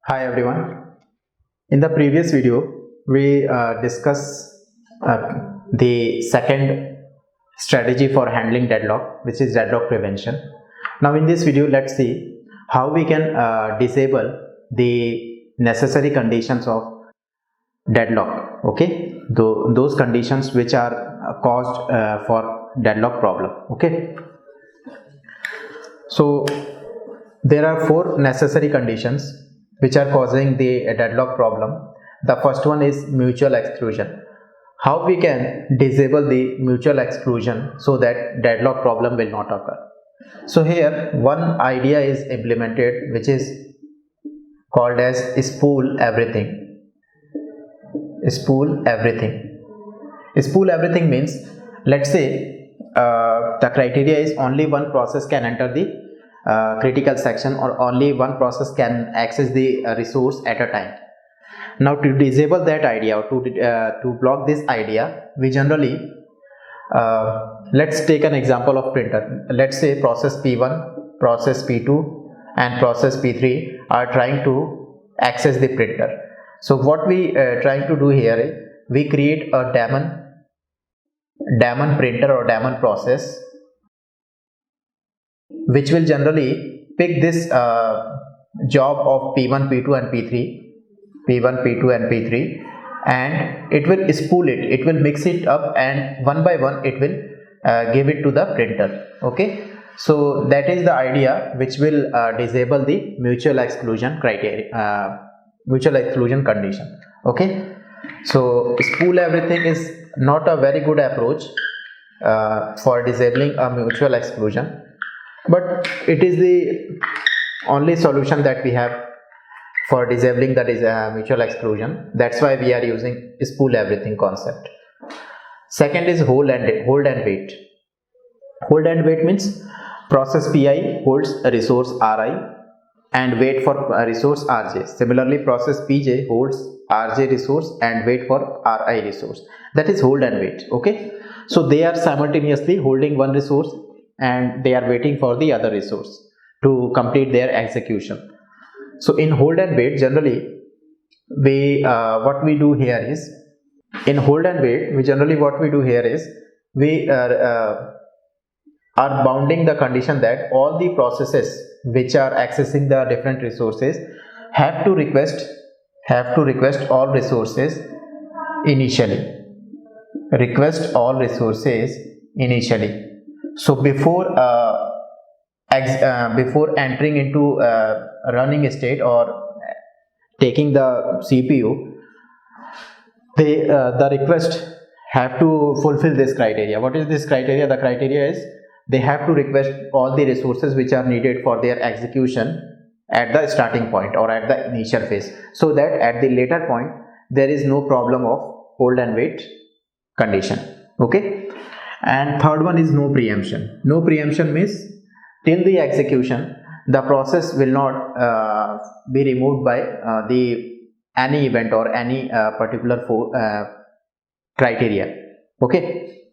Hi everyone. In the previous video, we discussed the second strategy for handling deadlock, which is deadlock prevention. Now, in this video, let's see how we can disable the necessary conditions of deadlock. Okay, those conditions which are caused for deadlock problem. Okay, so there are four necessary conditions which are causing the deadlock problem. The first one is mutual exclusion. How we can disable the mutual exclusion so that deadlock problem will not occur. So here one idea is implemented which is called as spool everything. Spool everything. Spool everything means, let's say the criteria is only one process can enter the critical section, or only one process can access the resource at a time. Now, to disable that idea, or to block this idea, we generally let's take an example of printer. Let's say process P1, process P2 and process P3 are trying to access the printer. So what we trying to do here is we create a daemon printer or daemon process which will generally pick this job of P1, P2 and P3, P1, P2 and P3, and it will spool it, it will mix it up, and one by one it will give it to the printer. Okay, so that is the idea which will disable the mutual exclusion criteria, mutual exclusion condition. Okay, so spool everything is not a very good approach for disabling a mutual exclusion, but it is the only solution that we have for disabling that is mutual exclusion. That's why we are using spool everything concept. Second is hold and wait. Hold and wait means process Pi holds a resource Ri and wait for resource Rj. Similarly, process Pj holds Rj resource and wait for Ri resource. That is hold and wait. Okay, so they are simultaneously holding one resource and they are waiting for the other resource to complete their execution. So in hold and wait, generally we what we do here is, in hold and wait, we generally what we do here is we are bounding the condition that all the processes which are accessing the different resources have to request all resources initially. Request all resources initially. So before entering into running state or taking the CPU, the request have to fulfill this criteria. What is this criteria? The criteria is they have to request all the resources which are needed for their execution at the starting point or at the initial phase, so that at the later point there is no problem of hold and wait condition. Okay, and third one is no preemption. No preemption means till the execution the process will not be removed by any event or any particular criteria. Okay,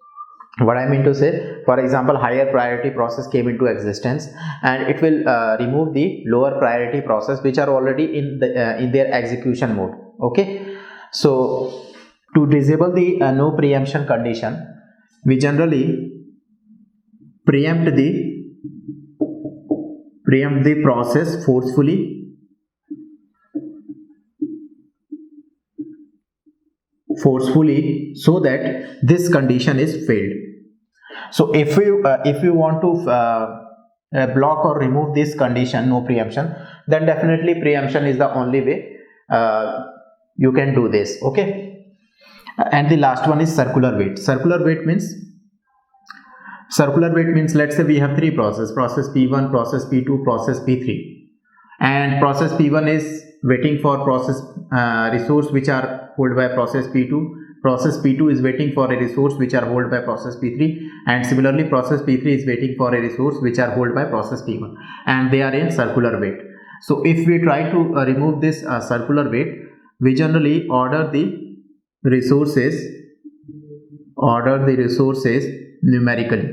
what I mean to say, for example, higher priority process came into existence and it will remove the lower priority process which are already in their execution mode. Okay, so to disable the no preemption condition, we generally preempt the process forcefully so that this condition is failed. So if you want to block or remove this condition, no preemption, then definitely preemption is the only way you can do this. Okay, and the last one is circular wait. Circular wait means let's say we have three processes: process P1, process P2, process P3, and process P1 is waiting for process resource which are held by process P2. Process P2 is waiting for a resource which are held by process P3, and similarly process P3 is waiting for a resource which are held by process P1, and they are in circular wait. So if we try to remove this circular wait, we generally order the resources numerically.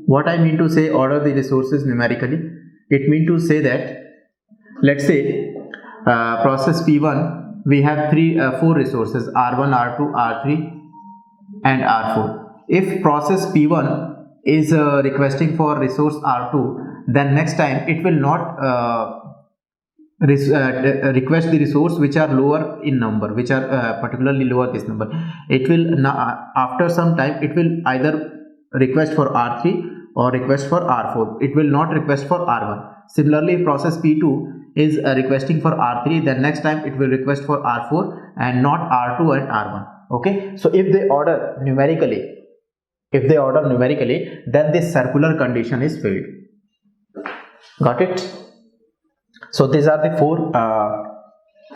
What I mean to say order the resources numerically, It means to say that, let's say process P1, we have four resources, R1, R2, R3 and R4. If process P1 is requesting for resource R2, then next time it will not request the resource which are lower in number, which are particularly lower this number. It will after some time it will either request for R3 or request for R4. It will not request for R1. Similarly, process P2 is requesting for R3, then next time it will request for R4 and not R2 and R1. Okay, so if they order numerically, then this circular condition is failed. Got it? So these are the four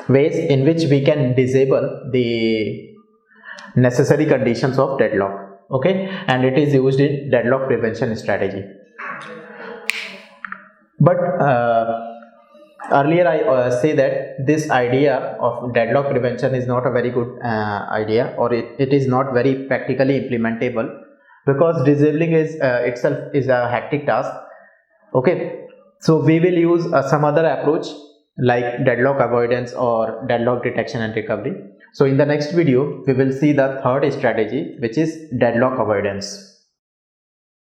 ways in which we can disable the necessary conditions of deadlock. Okay, and it is used in deadlock prevention strategy. But earlier I say that this idea of deadlock prevention is not a very good idea, or it is not very practically implementable, because disabling is itself is a hectic task. Okay, so we will use some other approach like deadlock avoidance or deadlock detection and recovery. So in the next video we will see the third strategy, which is deadlock avoidance.